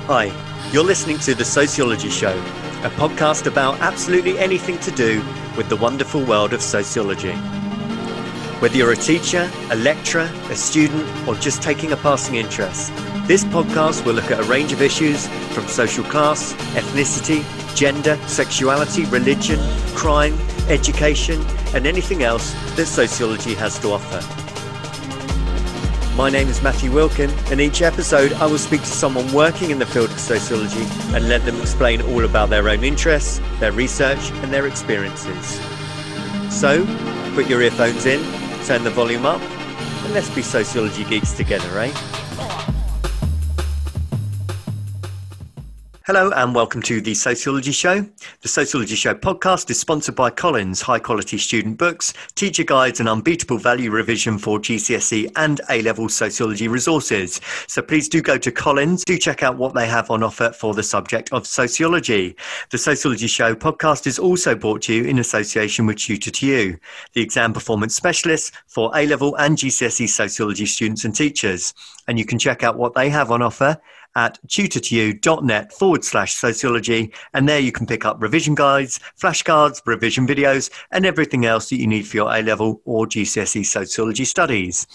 Hi, you're listening to The Sociology Show, a podcast about absolutely anything to do with the wonderful world of sociology. Whether you're a teacher, a lecturer, a student, or just taking a passing interest, this podcast will look at a range of issues from social class, ethnicity, gender, sexuality, religion, crime, education, and anything else that sociology has to offer. My name is Matthew Wilkin, and each episode I will speak to someone working in the field of sociology and let them explain all about their own interests, their research, and their experiences. So, put your earphones in, turn the volume up, and let's be sociology geeks together, eh? Hello and welcome to The Sociology Show. The Sociology Show podcast is sponsored by Collins, high-quality student books, teacher guides and unbeatable value revision for GCSE and A-level sociology resources. So please do go to Collins, do check out what they have on offer for the subject of sociology. The Sociology Show podcast is also brought to you in association with Tutor2U, the exam performance specialist for A-level and GCSE sociology students and teachers. And you can check out what they have on offer at tutor2u.net/sociology, and there you can pick up revision guides, flashcards, revision videos, and everything else that you need for your A-level or GCSE sociology studies.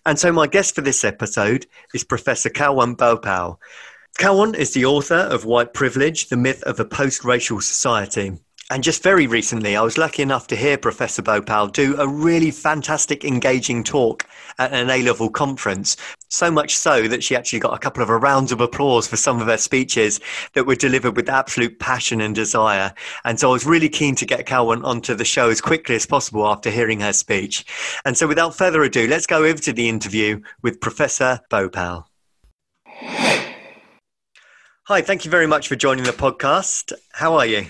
And so my guest for this episode is Professor Kalwant Bhopal. Kalwant is the author of White Privilege, the Myth of a Post-Racial Society. And just very recently, I was lucky enough to hear Professor Bhopal do a really fantastic, engaging talk at an A-level conference. So much so that she actually got a couple of rounds of applause for some of her speeches that were delivered with absolute passion and desire. And so I was really keen to get Kalwant onto the show as quickly as possible after hearing her speech. And so without further ado, let's go over to the interview with Professor Bhopal. Hi, thank you very much for joining the podcast. How are you?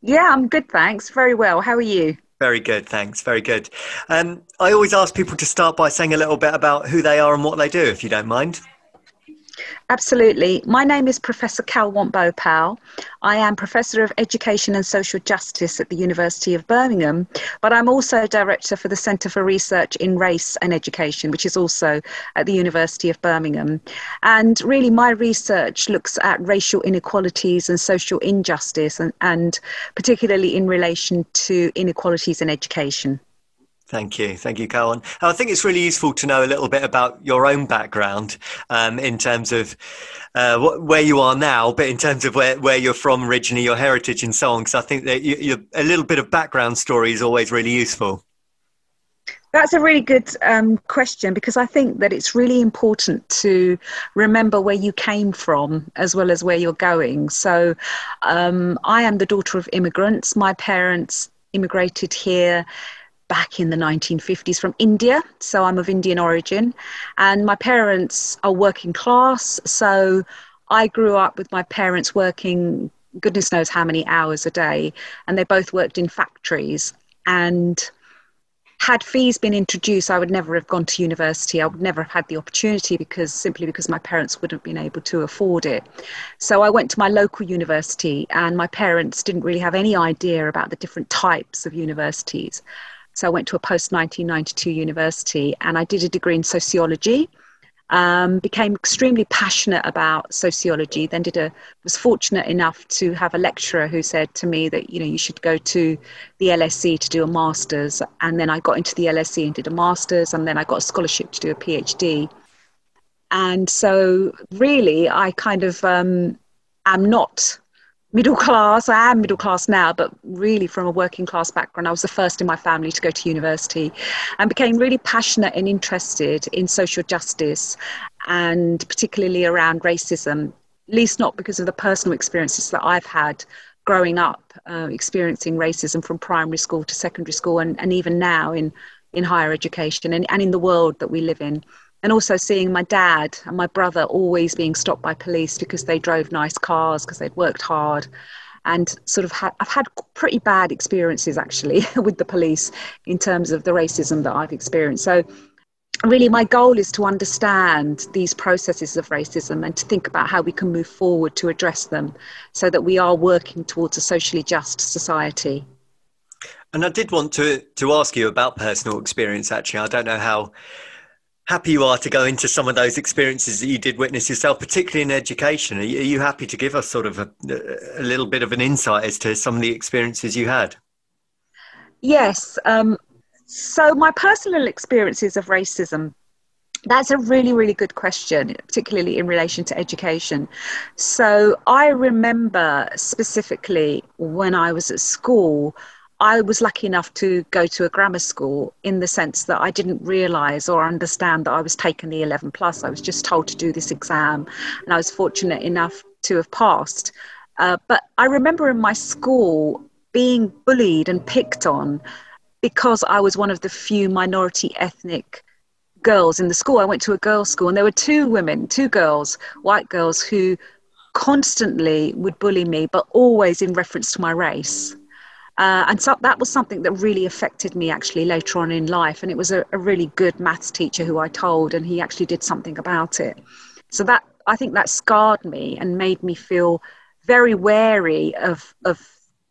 Yeah, I'm good, thanks. Very well. How are you? Very good, thanks. Very good. I always ask people to start by saying a little bit about who they are and what they do, if you don't mind. Absolutely. My name is Professor Kalwant Bhopal. I am Professor of Education and Social Justice at the University of Birmingham, but I'm also Director for the Centre for Research in Race and Education, which is also at the University of Birmingham. And really my research looks at racial inequalities and social injustice, and particularly in relation to inequalities in education. Thank you, Kalwant. I think it's really useful to know a little bit about your own background in terms of where you are now, but in terms of where you're from originally, your heritage and so on, because I think that a little bit of background story is always really useful. That's a really good question, because I think that it's really important to remember where you came from as well as where you're going. So I am the daughter of immigrants. My parents immigrated here back in the 1950s from India, so I'm of Indian origin, and my parents are working class, so I grew up with my parents working goodness knows how many hours a day, and they both worked in factories. And had fees been introduced, I would never have gone to university. I would never have had the opportunity simply because my parents wouldn't have been able to afford it. So I went to my local university, and my parents didn't really have any idea about the different types of universities. So I went to a post-1992 university, and I did a degree in sociology, became extremely passionate about sociology, then was fortunate enough to have a lecturer who said to me that, you should go to the LSE to do a master's. And then I got into the LSE and did a master's, and then I got a scholarship to do a PhD. And so really I kind of am not middle class. I am middle class now, but really from a working class background. I was the first in my family to go to university, and became really passionate and interested in social justice, and particularly around racism, at least not because of the personal experiences that I've had growing up, experiencing racism from primary school to secondary school, and even now in higher education and in the world that we live in. And also seeing my dad and my brother always being stopped by police because they drove nice cars, because they'd worked hard. And sort of I've had pretty bad experiences actually with the police in terms of the racism that I've experienced. So really my goal is to understand these processes of racism and to think about how we can move forward to address them so that we are working towards a socially just society. And I did want to ask you about personal experience, actually. I don't know how happy you are to go into some of those experiences that you did witness yourself, particularly in education. Are you happy to give us sort of a little bit of an insight as to some of the experiences you had? Yes. So my personal experiences of racism, that's a really, really good question, particularly in relation to education. So I remember specifically when I was at school, I was lucky enough to go to a grammar school in the sense that I didn't realise or understand that I was taking the 11 plus. I was just told to do this exam, and I was fortunate enough to have passed. But I remember in my school being bullied and picked on because I was one of the few minority ethnic girls in the school. I went to a girls' school, and there were two women, two girls, white girls, who constantly would bully me, but always in reference to my race. And so that was something that really affected me actually later on in life. And it was a really good maths teacher who I told, and he actually did something about it. So that, I think that scarred me and made me feel very wary of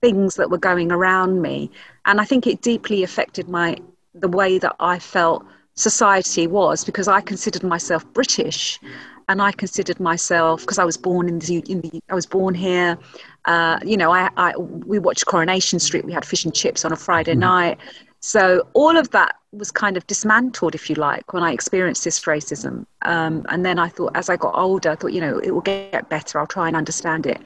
things that were going around me. And I think it deeply affected the way that I felt society was, because I considered myself British, and I considered myself, because I was born I was born here. We watched Coronation Street. We had fish and chips on a Friday night. So all of that was kind of dismantled, if you like, when I experienced this racism. And then I thought, as I got older, I thought, it will get better. I'll try and understand it.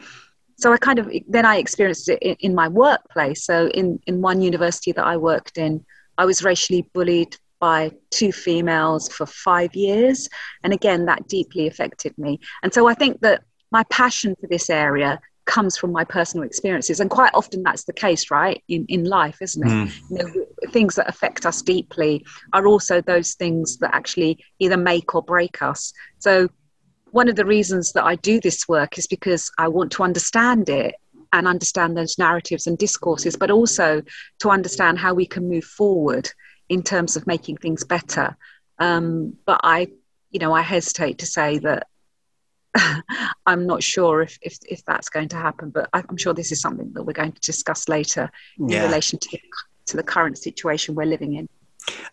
So I experienced it in my workplace. So in one university that I worked in, I was racially bullied by two females for 5 years. And again, that deeply affected me. And so I think that my passion for this area comes from my personal experiences. And quite often that's the case, right, in life, isn't it? Things that affect us deeply are also those things that actually either make or break us. So one of the reasons that I do this work is because I want to understand it and understand those narratives and discourses, but also to understand how we can move forward in terms of making things better. But I hesitate to say that I'm not sure if that's going to happen, but I'm sure this is something that we're going to discuss later in relation to the current situation we're living in.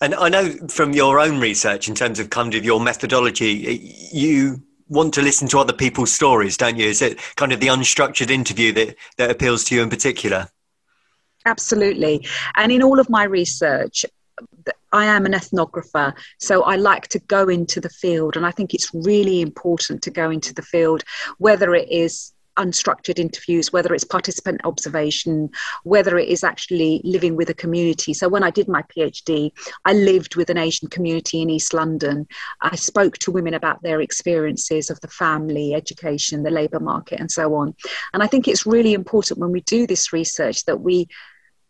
And I know from your own research, in terms of kind of your methodology, you want to listen to other people's stories, don't you? Is it kind of the unstructured interview that appeals to you in particular? Absolutely. And in all of my research, I am an ethnographer, so I like to go into the field, and I think it's really important to go into the field, whether it is unstructured interviews, whether it's participant observation, whether it is actually living with a community. So when I did my PhD, I lived with an Asian community in East London. I spoke to women about their experiences of the family, education, the labour market, and so on. And I think it's really important when we do this research that we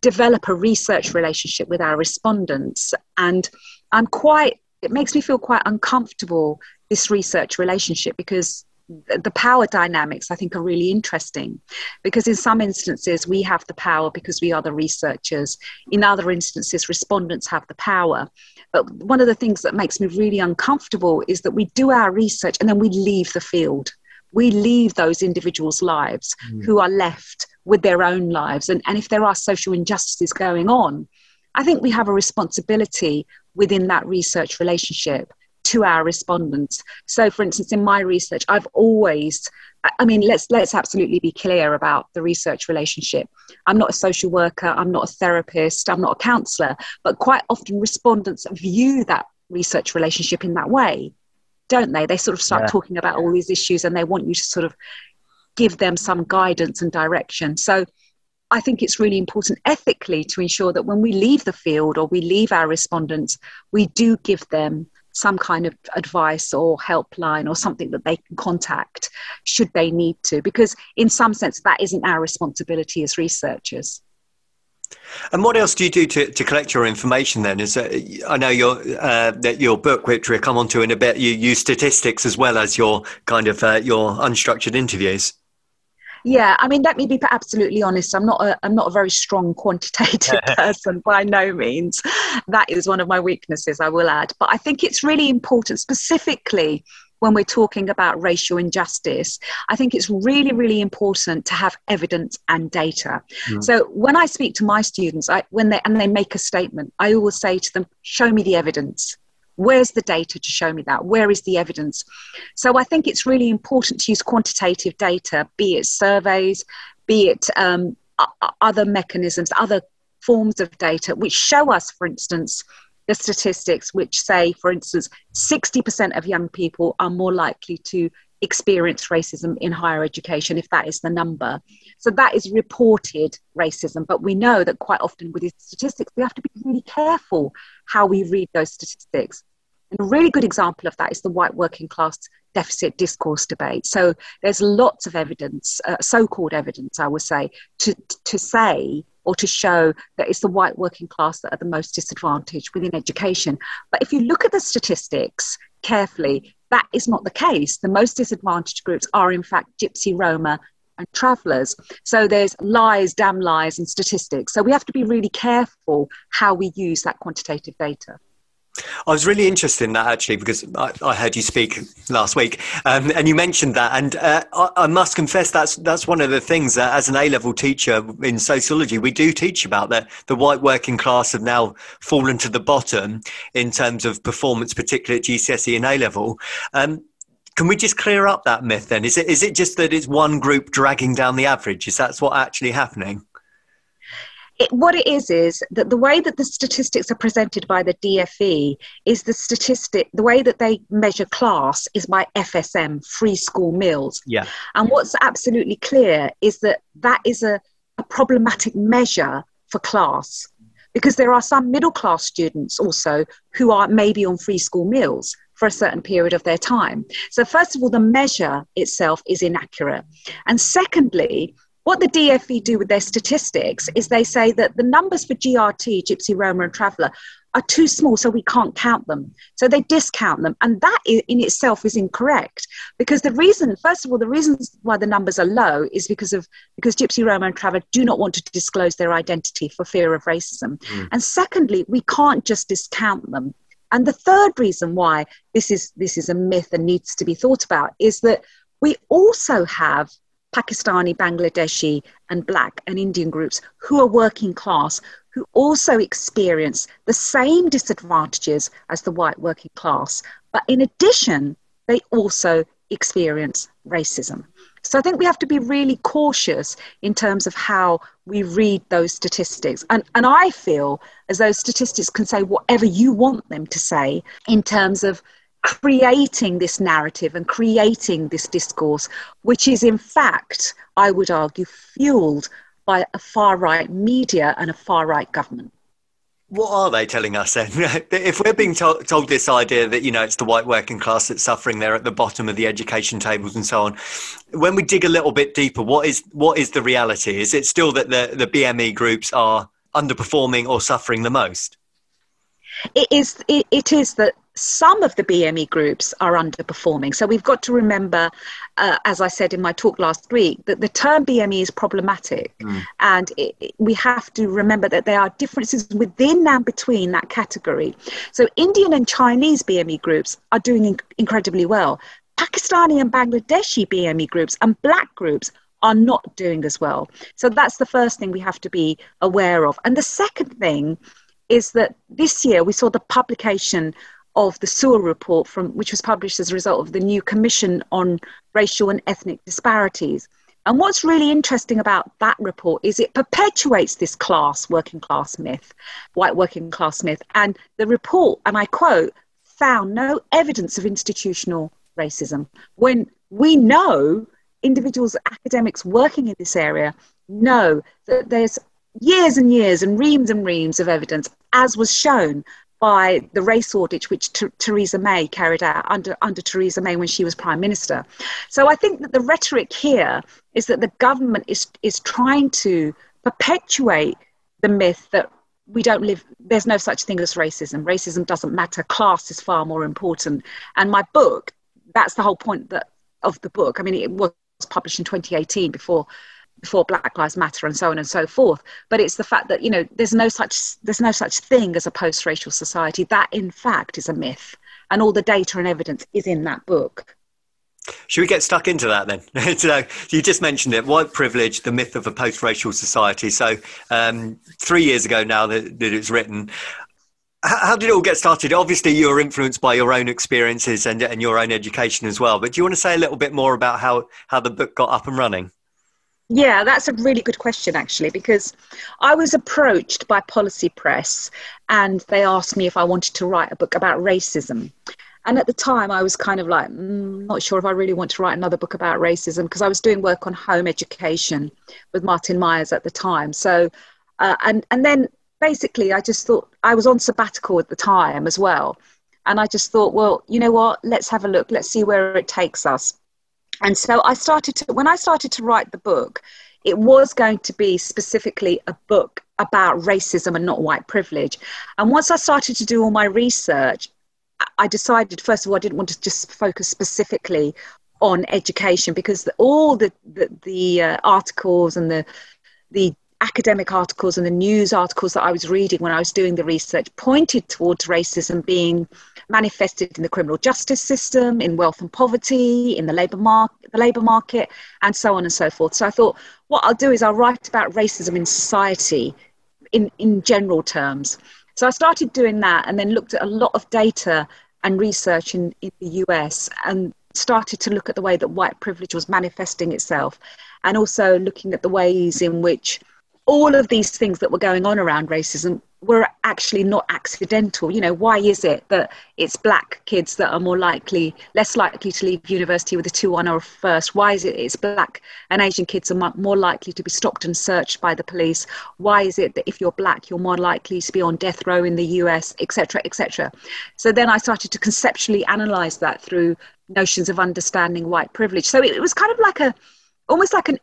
develop a research relationship with our respondents. And it makes me feel quite uncomfortable, this research relationship, because the power dynamics I think are really interesting, because in some instances we have the power because we are the researchers. In other instances, respondents have the power. But one of the things that makes me really uncomfortable is that we do our research and then we leave the field. We leave those individuals' lives who are left with their own lives. And if there are social injustices going on, I think we have a responsibility within that research relationship to our respondents. So, for instance, in my research, I've always, let's absolutely be clear about the research relationship. I'm not a social worker, I'm not a therapist, I'm not a counsellor, but quite often respondents view that research relationship in that way, don't they? They sort of start talking about all these issues and they want you to sort of give them some guidance and direction. So I think it's really important ethically to ensure that when we leave the field or we leave our respondents, we do give them some kind of advice or helpline or something that they can contact should they need to, because in some sense that isn't our responsibility as researchers. And what else do you do to collect your information then? I know your book, which we'll come on to in a bit, you use statistics as well as your kind of your unstructured interviews. Yeah, let me be absolutely honest. I'm not a very strong quantitative person by no means. That is one of my weaknesses, I will add. But I think it's really important, specifically when we're talking about racial injustice. I think it's really, really important to have evidence and data. So when I speak to my students, when they make a statement, I always say to them, show me the evidence. Where's the data to show me that? Where is the evidence? So I think it's really important to use quantitative data, be it surveys, be it other mechanisms, other forms of data, which show us, for instance, the statistics which say, for instance, 60% of young people are more likely to experience racism in higher education, if that is the number. So that is reported racism. But we know that quite often with these statistics, we have to be really careful how we read those statistics. And a really good example of that is the white working class deficit discourse debate. So there's lots of evidence, so-called evidence, I would say, to say or to show that it's the white working class that are the most disadvantaged within education. But if you look at the statistics carefully, that is not the case. The most disadvantaged groups are, in fact, Gypsy, Roma, and travellers. So there's lies, damn lies, and statistics. So we have to be really careful how we use that quantitative data. I was really interested in that, actually, because I heard you speak last week, and you mentioned that, and I must confess that's one of the things that as an A-level teacher in sociology we do teach about, that the white working class have now fallen to the bottom in terms of performance, particularly at GCSE and A-level. Can we just clear up that myth then? Is it just that it's one group dragging down the average? Is that what's actually happening? What it is that the way that the statistics are presented by the DFE is the way that they measure class is by FSM, free school meals. Yeah. And what's absolutely clear is that is a problematic measure for class, because there are some middle class students also who are maybe on free school meals for a certain period of their time. So first of all, the measure itself is inaccurate. And secondly, what the DFE do with their statistics is they say that the numbers for GRT, Gypsy, Roma and Traveller, are too small, so we can't count them. So they discount them. And that in itself is incorrect, because first of all, the reasons why the numbers are low is because Gypsy, Roma and Traveller do not want to disclose their identity for fear of racism. And secondly, we can't just discount them. And the third reason why this is a myth and needs to be thought about is that we also have Pakistani, Bangladeshi and Black and Indian groups who are working class, who also experience the same disadvantages as the white working class. But in addition, they also experience racism. So I think we have to be really cautious in terms of how we read those statistics. And I feel as though statistics can say whatever you want them to say in terms of creating this narrative and creating this discourse, which is in fact, I would argue, fueled by a far-right media and a far-right government. What are they telling us then? If we're being told this idea that, it's the white working class that's suffering, they're at the bottom of the education tables and so on, when we dig a little bit deeper, what is the reality? Is it still that the BME groups are underperforming or suffering the most? It is that some of the BME groups are underperforming. So we've got to remember, as I said in my talk last week, that the term BME is problematic. And we have to remember that there are differences within and between that category. So Indian and Chinese BME groups are doing incredibly well. Pakistani and Bangladeshi BME groups and Black groups are not doing as well. So that's the first thing we have to be aware of. And the second thing is that this year we saw the publication of the Sewell report, which was published as a result of the new Commission on Racial and Ethnic Disparities. And what's really interesting about that report is it perpetuates this working class myth, white working class myth. And the report, and I quote, found no evidence of institutional racism, when we know individuals, academics working in this area know that there's years and years and reams of evidence, as was shown by the race audit which Theresa May carried out under Theresa May when she was Prime Minister. So I think that the rhetoric here is that the government is trying to perpetuate the myth that there's no such thing as racism. Racism doesn't matter. Class is far more important. And my book, that's the whole point of the book. I mean, it was published in 2018 before Black Lives Matter and so on and so forth. But it's the fact that, there's no such thing as a post-racial society. That, in fact, is a myth. And all the data and evidence is in that book. Should we get stuck into that then? So you just mentioned it, white privilege, the myth of a post-racial society. So 3 years ago now that it's written. How did it all get started? Obviously, you were influenced by your own experiences and your own education as well. But do you want to say a little bit more about how the book got up and running? Yeah, that's a really good question, actually, because I was approached by Policy Press and they asked me if I wanted to write a book about racism. And at the time, I was kind of like, not sure if I really want to write another book about racism, because I was doing work on home education with Martin Myers at the time. So, and then basically, I just thought I was on sabbatical at the time as well. And I just thought, well, you know what, let's have a look, let's see where it takes us. And so when I started to write the book, it was going to be specifically a book about racism and not white privilege. And once I started to do all my research, I decided, first of all, I didn't want to just focus specifically on education, because all the articles and the academic articles and the news articles that I was reading when I was doing the research pointed towards racism being manifested in the criminal justice system, in wealth and poverty, in the labour market, and so on and so forth. So I thought, what I'll do is I'll write about racism in society in general terms. So I started doing that, and then looked at a lot of data and research in the US, and started to look at the way that white privilege was manifesting itself, and also looking at the ways in which all of these things that were going on around racism were actually not accidental. You know, why is it that it's black kids that are less likely to leave university with a 2-1 or a first? Why is it it's black and Asian kids are more likely to be stopped and searched by the police? Why is it that if you're black, you're more likely to be on death row in the US, etc., etc.? So then I started to conceptually analyze that through notions of understanding white privilege. So it was kind of almost like an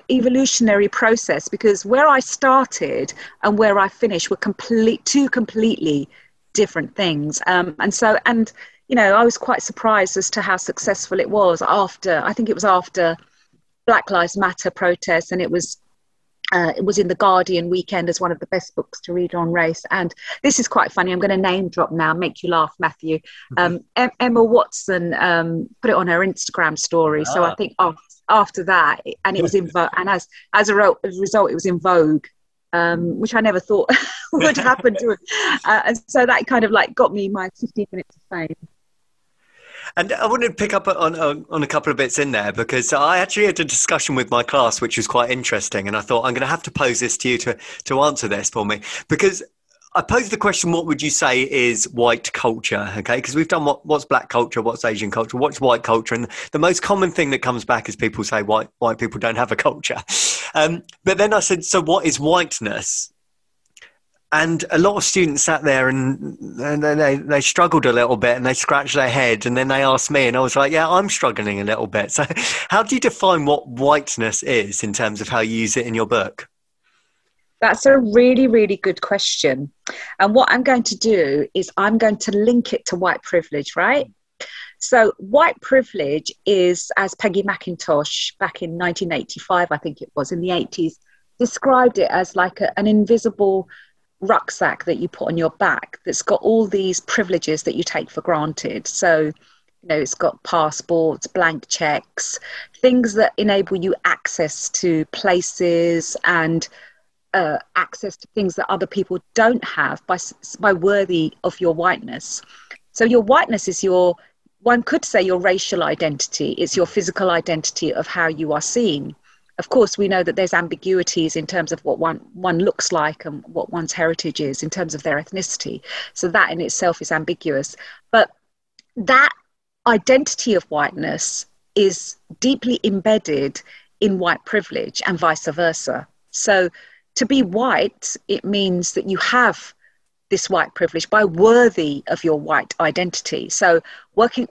evolutionary process, because where I started and where I finished were two completely different things. And you know, I was quite surprised as to how successful it was I think it was after Black Lives Matter protests, and it was in the Guardian weekend as one of the best books to read on race. And this is quite funny. I'm going to name drop now, make you laugh, Matthew. Emma Watson put it on her Instagram story. So I think after that, and it was in Vogue, and as a result, it was in Vogue, which I never thought would happen to it. And so that kind of got me my 15 minutes of fame. And I wanted to pick up on a couple of bits in there, because I actually had a discussion with my class, which was quite interesting. And I thought, I'm going to have to pose this to you to answer this for me, because I posed the question, what would you say is white culture? Okay, because we've done what's black culture, what's Asian culture, what's white culture. And the most common thing that comes back is people say white people don't have a culture. But then I said, so what is whiteness? And a lot of students sat there and they struggled a little bit, and they scratched their head, and then they asked me, and I was like, yeah, I'm struggling a little bit. So how do you define what whiteness is in terms of how you use it in your book? That's a really, really good question. And what I'm going to do is I'm going to link it to white privilege, right? So white privilege is, as Peggy McIntosh back in 1985, I think it was, in the 80s, described it as like an invisible rucksack that you put on your back that's got all these privileges that you take for granted. So, you know, it's got passports, blank checks, things that enable you access to places and access to things that other people don't have by worthy of your whiteness. So your whiteness is one could say your racial identity. It's your physical identity of how you are seen. Of course, we know that there's ambiguities in terms of what one looks like and what one's heritage is in terms of their ethnicity. So that in itself is ambiguous. But that identity of whiteness is deeply embedded in white privilege and vice versa. So to be white, it means that you have this white privilege by worthy of your white identity. So working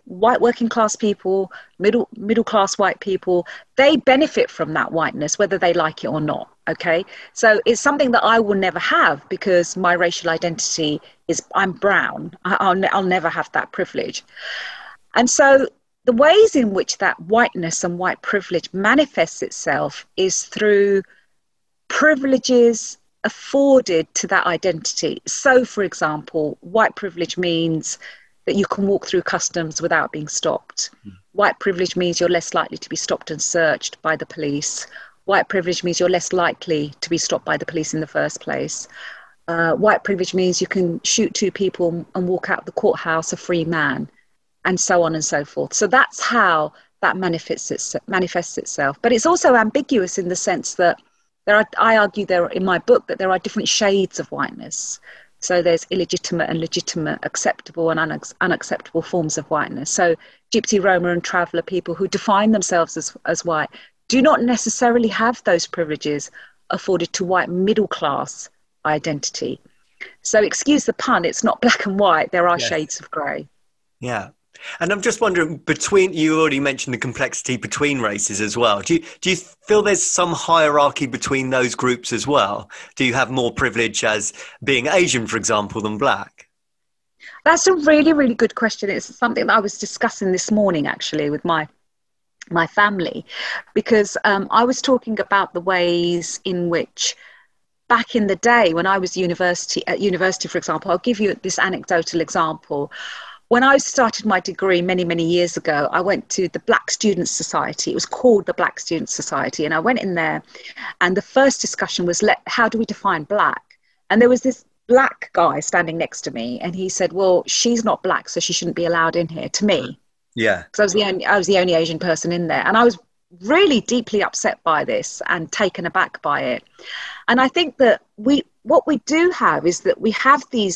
class people, middle class white people, they benefit from that whiteness, whether they like it or not. Okay, so it's something that I will never have, because my racial identity is I'm brown. I'll never have that privilege. And so the ways in which that whiteness and white privilege manifests itself is through privileges afforded to that identity. So, for example, white privilege means that you can walk through customs without being stopped. White privilege means you're less likely to be stopped and searched by the police. White privilege means you're less likely to be stopped by the police in the first place. White privilege means you can shoot two people and walk out the courthouse a free man, and so on and so forth. So that's how that manifests itself. But it's also ambiguous in the sense that I argue there in my book that there are different shades of whiteness. So there's illegitimate and legitimate, acceptable and unacceptable forms of whiteness. So Gypsy, Roma and Traveller people who define themselves as white do not necessarily have those privileges afforded to white middle class identity. So excuse the pun, it's not black and white, there are shades of grey. Yeah. And I'm just wondering, you already mentioned the complexity between races as well. Do you feel there's some hierarchy between those groups as well? Do you have more privilege as being Asian, for example, than black? That's a really, really good question. It's something that I was discussing this morning, actually, with my family, because I was talking about the ways in which back in the day when I was at university, for example, I'll give you this anecdotal example. When I started my degree many, many years ago, I went to the Black Students Society. It was called the Black Students Society. And I went in there and the first discussion was, how do we define black? And there was this black guy standing next to me and he said, well, she's not black, so she shouldn't be allowed in here, to me. Yeah. Because I was the only Asian person in there. And I was really deeply upset by this and taken aback by it. And I think that what we do have is that we have we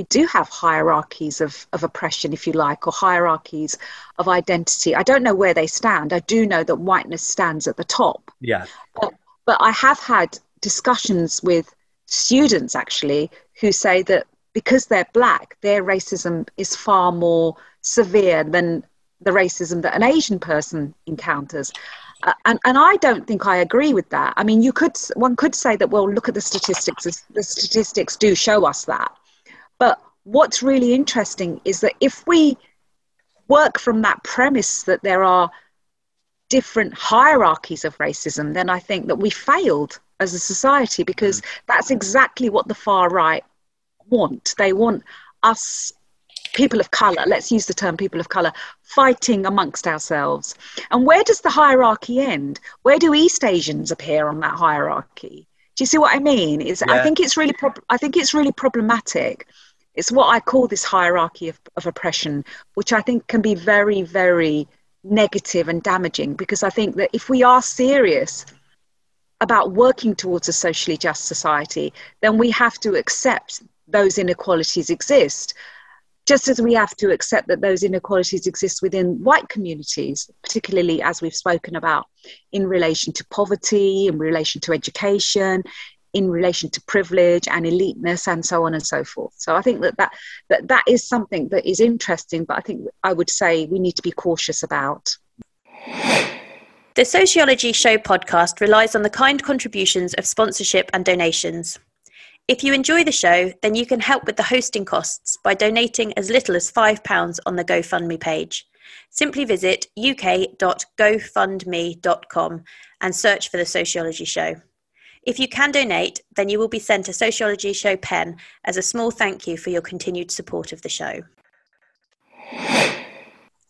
do have hierarchies of oppression, if you like, or hierarchies of identity. I don't know where they stand. I do know that whiteness stands at the top. Yeah. But I have had discussions with students, actually, who say that because they're black, their racism is far more severe than the racism that an Asian person encounters. And I don't think I agree with that. I mean, one could say that, well, look at the statistics. The statistics do show us that. But what's really interesting is that if we work from that premise that there are different hierarchies of racism, then I think that we failed as a society, because that's exactly what the far right want. They want us, people of colour, let's use the term people of colour, fighting amongst ourselves. And where does the hierarchy end? Where do East Asians appear on that hierarchy? Do you see what I mean? I think it's really problematic. It's what I call this hierarchy of oppression, which I think can be very, very negative and damaging, because I think that if we are serious about working towards a socially just society, then we have to accept those inequalities exist, just as we have to accept that those inequalities exist within white communities, particularly as we've spoken about in relation to poverty, in relation to education, in relation to privilege and eliteness, and so on and so forth. So I think that is something that is interesting, but I think I would say we need to be cautious about. The Sociology Show podcast relies on the kind contributions of sponsorship and donations. If you enjoy the show, then you can help with the hosting costs by donating as little as £5 on the GoFundMe page. Simply visit uk.gofundme.com and search for The Sociology Show. If you can donate, then you will be sent a Sociology Show pen as a small thank you for your continued support of the show.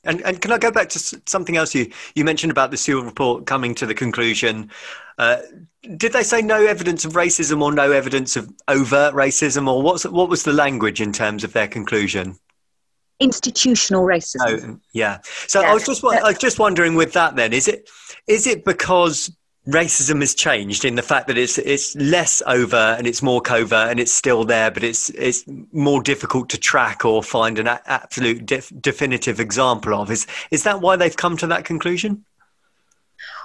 And can I go back to something else you mentioned about the Sewell report coming to the conclusion? Did they say no evidence of racism or no evidence of overt racism, or what was the language in terms of their conclusion? Institutional racism. Oh, yeah. So yeah. I was just wondering with that then, is it because racism has changed in the fact that it's less overt and it's more covert and it's still there, but it's more difficult to track or find an absolute definitive example of? Is that why they've come to that conclusion?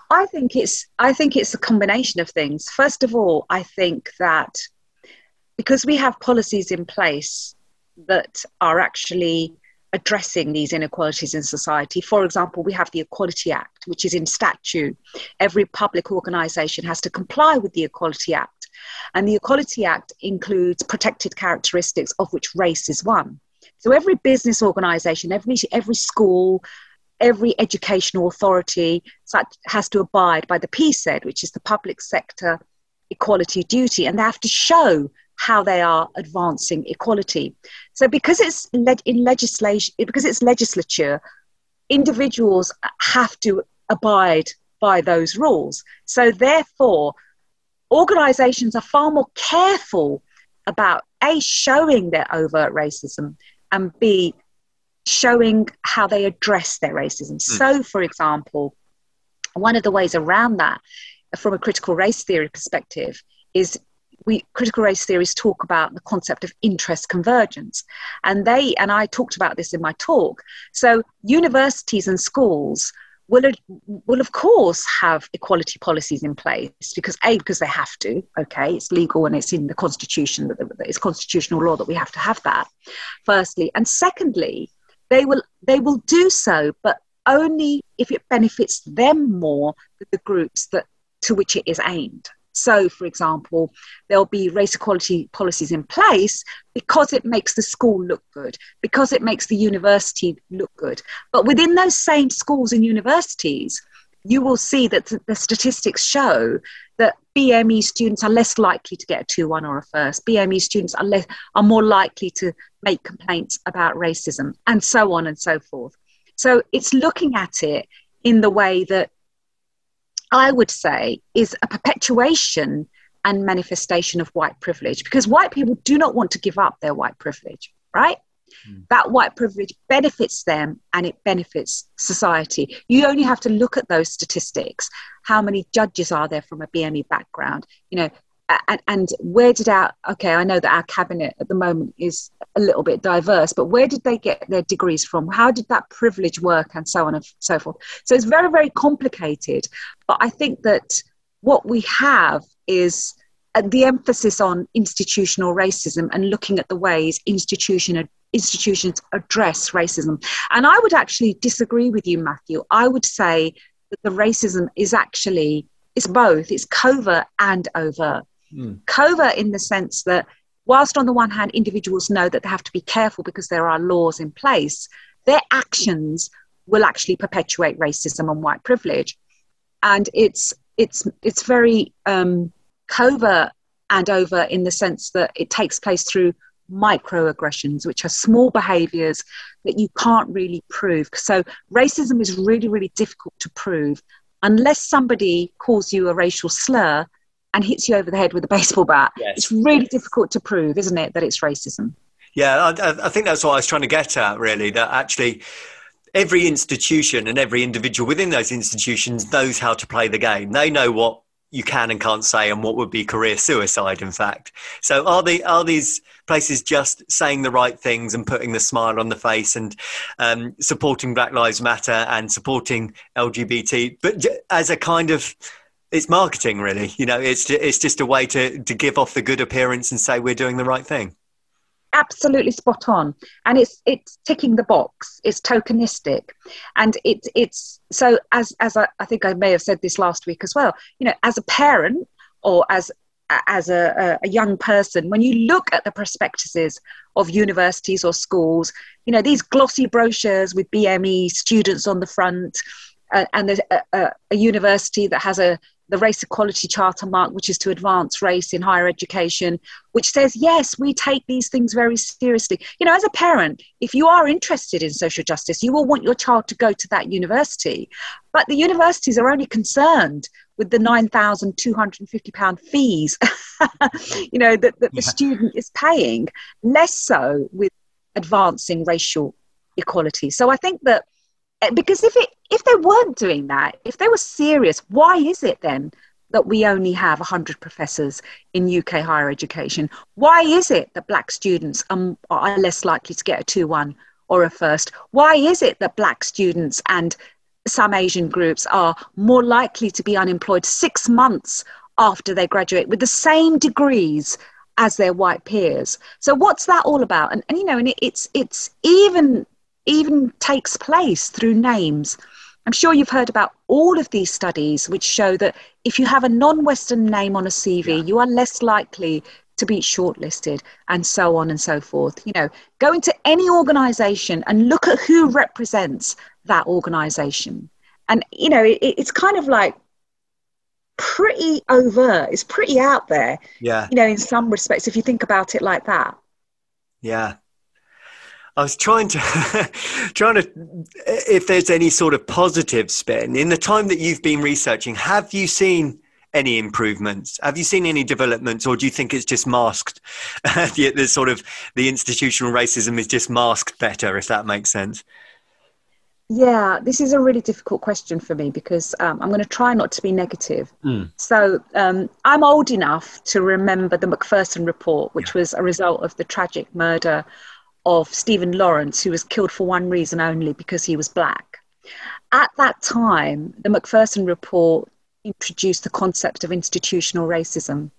I think it's a combination of things. First of all, I think that because we have policies in place that are actually addressing these inequalities in society. For example, we have the Equality Act, which is in statute. Every public organisation has to comply with the Equality Act. And the Equality Act includes protected characteristics, of which race is one. So every business organisation, every school, every educational authority has to abide by the PSED, which is the public sector equality duty, and they have to show how they are advancing equality. So because it's legislature, individuals have to abide by those rules. So therefore, organisations are far more careful about A, showing their overt racism, and B, showing how they address their racism. So, for example, one of the ways around that from a critical race theory perspective is critical race theories talk about the concept of interest convergence. And I talked about this in my talk. So universities and schools will of course have equality policies in place because they have to, okay, it's legal and it's in the constitution, that it's constitutional law that we have to have that, firstly. And secondly, they will do so, but only if it benefits them more than the groups to which it is aimed. So, for example, there'll be race equality policies in place because it makes the school look good, because it makes the university look good. But within those same schools and universities, you will see that the statistics show that BME students are less likely to get a 2-1 or a first. BME students are more likely to make complaints about racism, and so on and so forth. So it's looking at it in the way that I would say is a perpetuation and manifestation of white privilege, because white people do not want to give up their white privilege, right? That white privilege benefits them and it benefits society. You only have to look at those statistics. How many judges are there from a BME background? And where did I know that our cabinet at the moment is a little bit diverse, but where did they get their degrees from? How did that privilege work, and so on and so forth? So it's very, very complicated. But I think that what we have is the emphasis on institutional racism and looking at the ways institutions address racism. And I would actually disagree with you, Matthew. I would say that the racism is both. It's covert and overt. Covert in the sense that whilst on the one hand individuals know that they have to be careful because there are laws in place, their actions will actually perpetuate racism and white privilege. And it's very covert and overt in the sense that it takes place through microaggressions, which are small behaviours that you can't really prove. So racism is really, really difficult to prove unless somebody calls you a racial slur and hits you over the head with a baseball bat. Yes. It's really difficult to prove, isn't it, that it's racism? Yeah, I think that's what I was trying to get at, really, that actually every institution and every individual within those institutions knows how to play the game. They know what you can and can't say and what would be career suicide, in fact. So are these places just saying the right things and putting the smile on the face and supporting Black Lives Matter and supporting LGBT, but as a kind of... It's marketing, really. It's just a way to give off the good appearance and say we're doing the right thing. Absolutely spot on. And it's ticking the box. It's tokenistic. And it's so as I think I may have said this last week as well, as a parent or as a young person, when you look at the prospectuses of universities or schools, these glossy brochures with BME students on the front, and there's a university that has the Race Equality Charter mark, which is to advance race in higher education, which says, yes, we take these things very seriously. As a parent, if you are interested in social justice, you will want your child to go to that university. But the universities are only concerned with the £9,250 fees, that the student is paying, less so with advancing racial equality. So I think that, because if they weren't doing that, if they were serious, why is it then that we only have 100 professors in UK higher education? Why is it that Black students are less likely to get a 2-1 or a first? Why is it that Black students and some Asian groups are more likely to be unemployed 6 months after they graduate with the same degrees as their white peers? So what's that all about? And it's even takes place through names. I'm sure you've heard about all of these studies which show that if you have a non-Western name on a CV, you are less likely to be shortlisted, and so on and so forth. Go into any organisation and look at who represents that organisation. And, it's kind of like pretty overt. It's pretty out there, in some respects, if you think about it like that. Yeah. I was trying to, if there's any sort of positive spin in the time that you've been researching, have you seen any improvements? Have you seen any developments, or do you think it's just masked? The sort of the institutional racism is just masked better, if that makes sense. Yeah, this is a really difficult question for me because I'm going to try not to be negative. So I'm old enough to remember the Macpherson report, which was a result of the tragic murder of Stephen Lawrence, who was killed for one reason only, because he was black. At that time, the Macpherson report introduced the concept of institutional racism.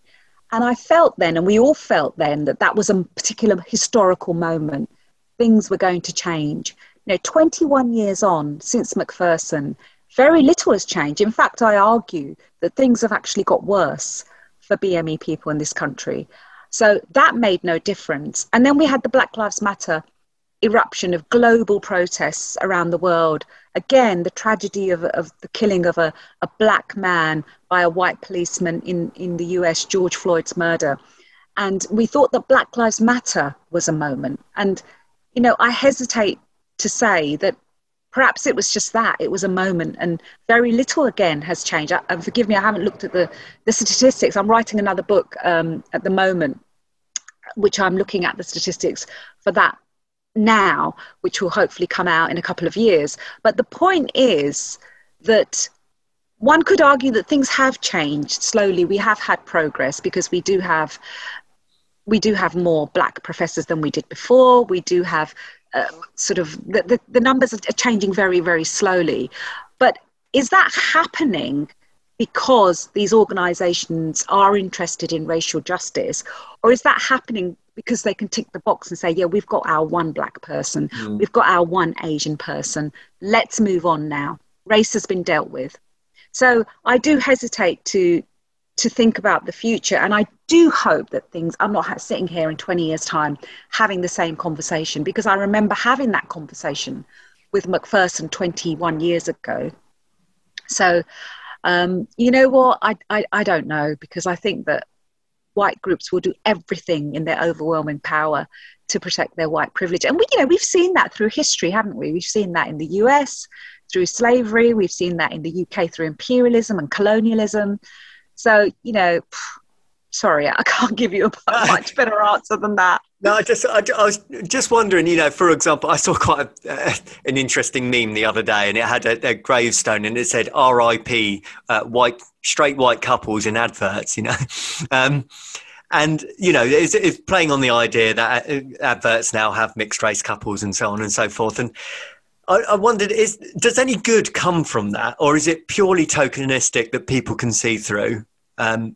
And I felt then, and we all felt then, that that was a particular historical moment. Things were going to change. 21 years on since Macpherson, very little has changed. In fact, I argue that things have actually got worse for BME people in this country. So that made no difference. And then we had the Black Lives Matter eruption of global protests around the world. Again, the tragedy of the killing of a black man by a white policeman in the US, George Floyd's murder. And we thought that Black Lives Matter was a moment. And, I hesitate to say that perhaps it was just that. It was a moment, and very little, again, has changed. And forgive me, I haven't looked at the statistics. I'm writing another book at the moment, which I'm looking at the statistics for that now, which will hopefully come out in a couple of years. But the point is that one could argue that things have changed slowly. We have had progress because we do have more black professors than we did before. We do have the numbers are changing very, very slowly. But is that happening because these organizations are interested in racial justice? Or is that happening because they can tick the box and say, yeah, we've got our one black person, we've got our one Asian person, let's move on now. Race has been dealt with. So I do hesitate to think about the future. And I do hope that I'm not sitting here in 20 years' time having the same conversation, because I remember having that conversation with Macpherson 21 years ago. So, you know what? I don't know, because I think that white groups will do everything in their overwhelming power to protect their white privilege. And we've seen that through history, haven't we? We've seen that in the US through slavery. We've seen that in the UK through imperialism and colonialism. So, sorry, I can't give you a much better answer than that. No, I was just wondering, for example, I saw quite an interesting meme the other day, and it had a gravestone, and it said RIP straight white couples in adverts, and, it's playing on the idea that adverts now have mixed race couples and so on and so forth. And I wondered, does any good come from that, or is it purely tokenistic that people can see through? I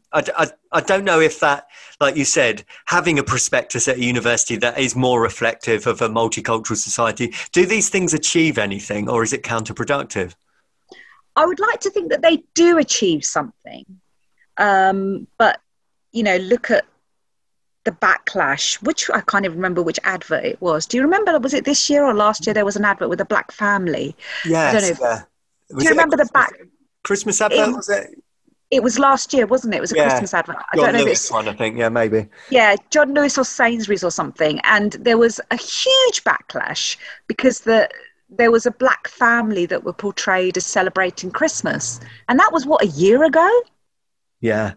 don't know if that, like you said, having a prospectus at a university that is more reflective of a multicultural society, do these things achieve anything, or is it counterproductive? I would like to think that they do achieve something. But, look at the backlash, which I can't even remember which advert it was. Do you remember, was it this year or last year, there was an advert with a black family? Yes, yeah. Do you remember the Christmas advert, was it? It was last year, wasn't it? It was a Christmas advert. I don't know if it's one, I think. Yeah, maybe. Yeah, John Lewis or Sainsbury's or something. And there was a huge backlash because there was a black family that were portrayed as celebrating Christmas. And that was, a year ago? Yeah.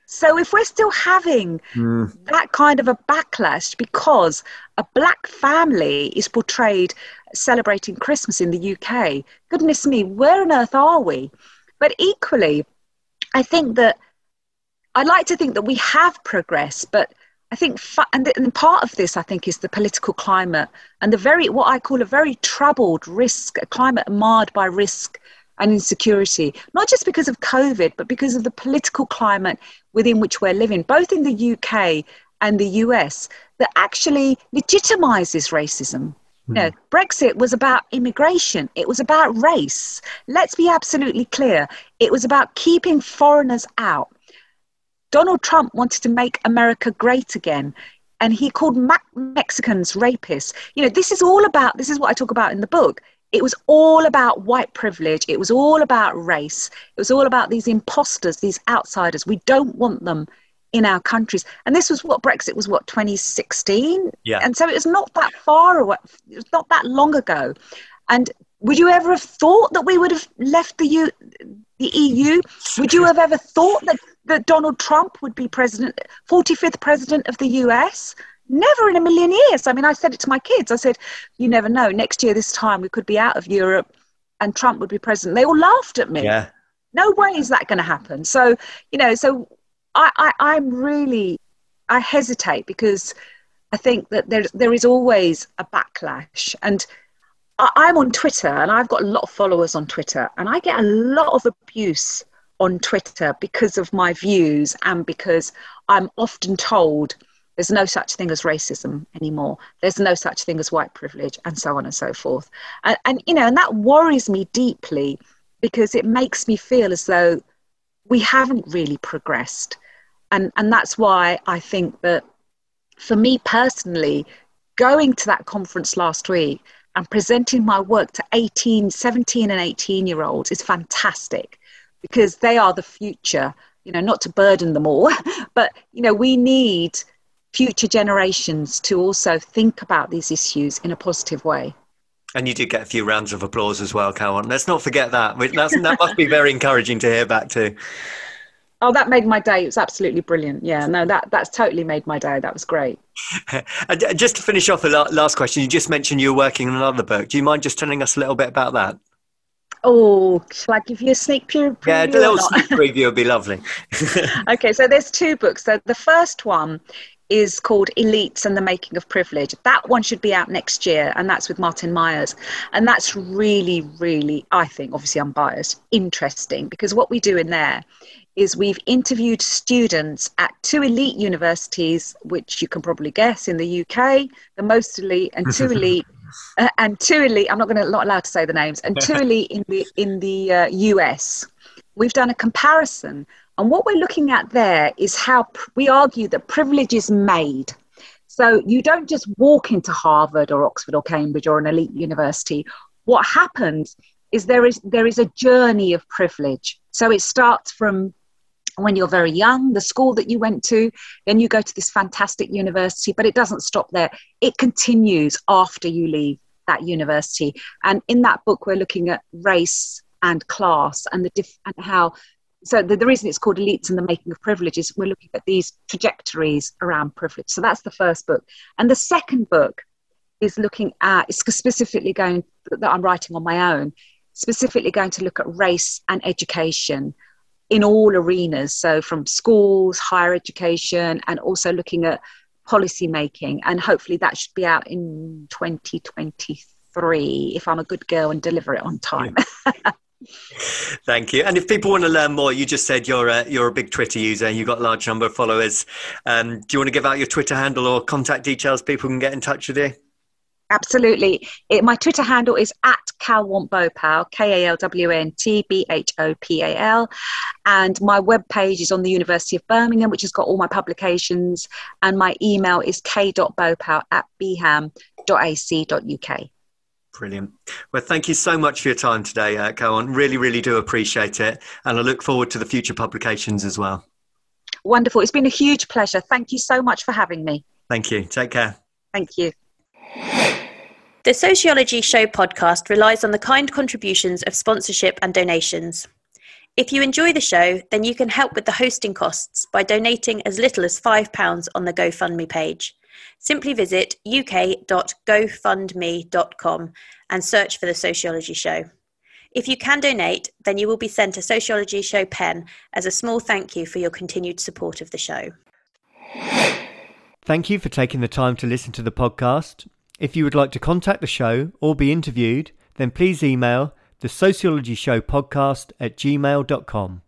So if we're still having that kind of a backlash because a black family is portrayed celebrating Christmas in the UK, goodness me, where on earth are we? But equally, I think that I'd like to think that we have progressed, but I think, and part of this, I think, is the political climate and what I call a very troubled a climate marred by risk and insecurity, not just because of COVID, but because of the political climate within which we're living, both in the UK and the US, that actually legitimizes racism. Brexit was about immigration. It was about race. Let's be absolutely clear. It was about keeping foreigners out. Donald Trump wanted to make America great again, and he called Mexicans rapists. This is what I talk about in the book. It was all about white privilege. It was all about race. It was all about these imposters, these outsiders. We don't want them in our countries. And this was Brexit was 2016. Yeah. And so it was not that far away. It was not that long ago. And would you ever have thought that we would have left the the EU. Would you have ever thought that Donald Trump would be 45th president of the US? Never in a million years. I mean, I said it to my kids. I said, you never know. Next year, this time, we could be out of Europe and Trump would be president. They all laughed at me. Yeah. No way is that going to happen. So, I hesitate because I think that there is always a backlash. And I'm on Twitter and I've got a lot of followers on Twitter, and I get a lot of abuse on Twitter because of my views and because I'm often told there's no such thing as racism anymore. There's no such thing as white privilege, and so on and so forth. And that worries me deeply because it makes me feel as though we haven't really progressed. And that's why I think that for me personally, going to that conference last week and presenting my work to 17 and 18-year-olds is fantastic, because they are the future, not to burden them all, but, we need future generations to also think about these issues in a positive way. And you did get a few rounds of applause as well, Kalwant. Let's not forget that. That must be very encouraging to hear back too. Oh, that made my day. It was absolutely brilliant. Yeah, no, that's totally made my day. That was great. And just to finish off the last question, you just mentioned you were working on another book. Do you mind just telling us a little bit about that? Oh, shall I give you a sneak preview? Yeah, a little sneak preview would be lovely. Okay, so there's two books. So the first one is called Elites and the Making of Privilege. That one should be out next year, and that's with Martin Myers. And that's really, really, I think, obviously I'm biased, interesting, because what we do in there is we've interviewed students at two elite universities, which you can probably guess in the UK, the most elite, and two elite, I'm not allowed to say the names, and two elite in the US. We've done a comparison, and what we're looking at there is how we argue that privilege is made. So you don't just walk into Harvard or Oxford or Cambridge or an elite university. What happens is there is a journey of privilege. So it starts from when you're very young, the school that you went to, then you go to this fantastic university, but it doesn't stop there. It continues after you leave that university. And in that book, we're looking at race and class and so the reason it's called Elites and the Making of Privilege is we're looking at these trajectories around privilege. So that's the first book. And the second book is specifically that I'm writing on my own, specifically going to look at race and education in all arenas. So from schools, higher education, and also looking at policy making. And hopefully that should be out in 2023 if I'm a good girl and deliver it on time. Yeah. Thank you. And if people want to learn more, you just said you're a big Twitter user. You've got a large number of followers. Do you want to give out your Twitter handle or contact details? People can get in touch with you. Absolutely. My Twitter handle is @Kalwant Bhopal, KALWNT and my webpage is on the University of Birmingham, which has got all my publications, and my email is k.bhopal@bham.ac.uk. Brilliant. Well, thank you so much for your time today, Kalwant. Really, really do appreciate it. And I look forward to the future publications as well. Wonderful. It's been a huge pleasure. Thank you so much for having me. Thank you. Take care. Thank you. The Sociology Show podcast relies on the kind contributions of sponsorship and donations. If you enjoy the show, then you can help with the hosting costs by donating as little as £5 on the GoFundMe page. Simply visit uk.gofundme.com and search for The Sociology Show. If you can donate, then you will be sent a Sociology Show pen as a small thank you for your continued support of the show. Thank you for taking the time to listen to the podcast. If you would like to contact the show or be interviewed, then please email the sociologyshowpodcast@gmail.com.